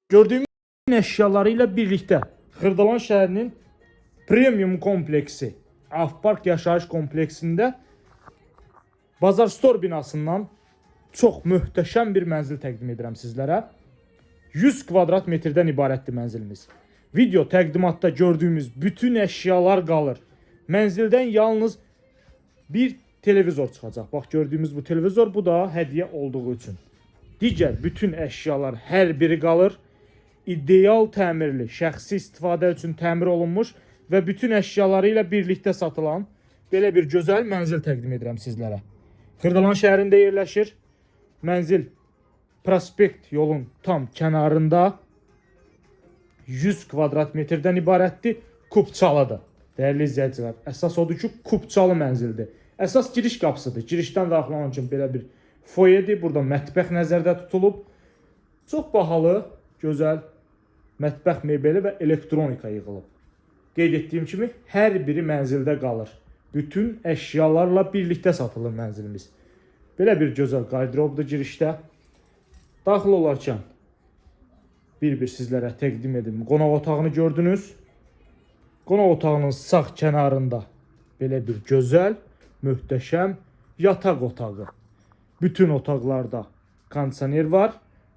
Gördüyümüz əşyalarıyla birlikdə Xırdalan şəhərinin premium kompleksi Avpark yaşayış kompleksində Bazar Store binasından çox möhtəşəm bir mənzil təqdim edirəm sizlərə. 100 kvadrat metrdən ibarətdir mənzilimiz. Video təqdimatda gördüyümüz bütün əşyalar qalır. Mənzildən yalnız bir televizor çıxacaq. Bax, gördüyümüz bu televizor, bu da hədiyyə olduğu üçün. Digər bütün əşyalar hər biri qalır. İdeal təmirli, şəxsi istifadə üçün təmir olunmuş və bütün əşyaları ilə birlikdə satılan belə bir gözəl mənzil təqdim edirəm sizlərə. Xırdalan şəhərində yerləşir. Mənzil Prospekt yolun tam kənarında 100 kvadrat metrdən ibarətdir. Kupçalıdır. Dəyərli izləyicilər, əsas odur ki, kupçalı mənzildir. Əsas giriş qapısıdır. Girişdən daxil üçün belə bir foyedir. Burada mətbəx nəzərdə tutulub. Çox bahalı, gözəl mətbəx mebeli və elektronika yığılıb. Qeyd etdiyim kimi, hər biri mənzildə qalır. Bütün əşyalarla birlikdə satılır mənzilimiz. Belə bir gözəl qardirobdur girişdə. Daxil olarkən bir-bir sizlərə təqdim edim. Qonaq otağını gördünüz. Qonaq otağının sağ kənarında belə bir gözəl, möhtəşəm yataq otağı. Bütün otaqlarda kondisioner var,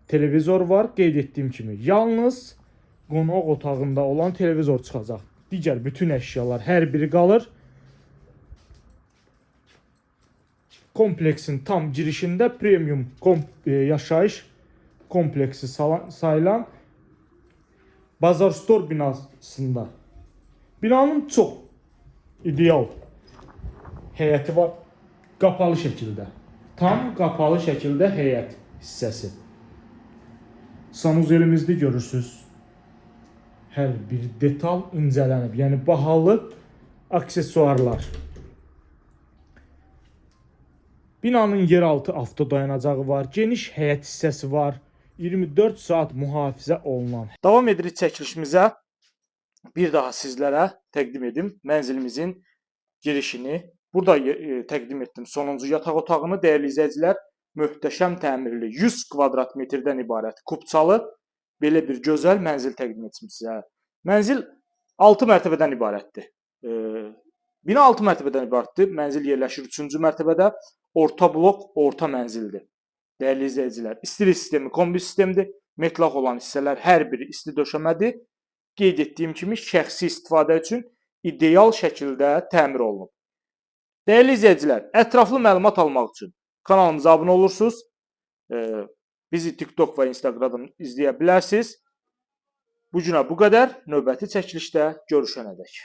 televizor var. Qeyd etdiyim kimi, yalnız qonaq otağında olan televizor çıxacaq. Digər bütün əşyalar hər biri qalır. Kompleksin tam girişində premium yaşayış kompleksi sayılan Bazar Store binasında. Binanın çox ideal həyəti var. Qapalı şəkildə. Tam qapalı şəkildə həyət hissəsi. Sanuzelimizdə görürsünüz. Hər bir detal incələnib. Yəni bahalı aksesuarlar. Binanın yeraltı avtodayanacağı var. Geniş həyət hissəsi var. 24 saat mühafizə olunan. Davam edirik çəkilişimizə. Bir daha sizlərə təqdim edim mənzilimizin girişini. Burada təqdim etdim sonuncu yataq otağını. Dəyərli izləyicilər, möhtəşəm təmirli 100 kvadrat metrdən ibarət kupçalı belə bir gözəl mənzil təqdim etdim sizə. Mənzil 6 mərtəbədən ibarətdir. Bina 6 mərtəbədən ibarətdir. Mənzil yerləşir 3-cü mərtəbədə. Orta blok, orta mənzildir. Dəyərli izləyicilər, istilik sistemi kombi sistemdir. Metlaq olan hissələr hər biri isti döşəmədir. Qeyd etdiyim kimi, şəxsi istifadə üçün ideal şəkildə təmir olunub. Dəyərli izləyicilər, ətraflı məlumat almaq üçün kanalımıza abunə olursunuz. Bizi TikTok və Instagramdan izləyə bilərsiniz. Bu günə bu qədər. Növbəti çəkilişdə görüşənədək.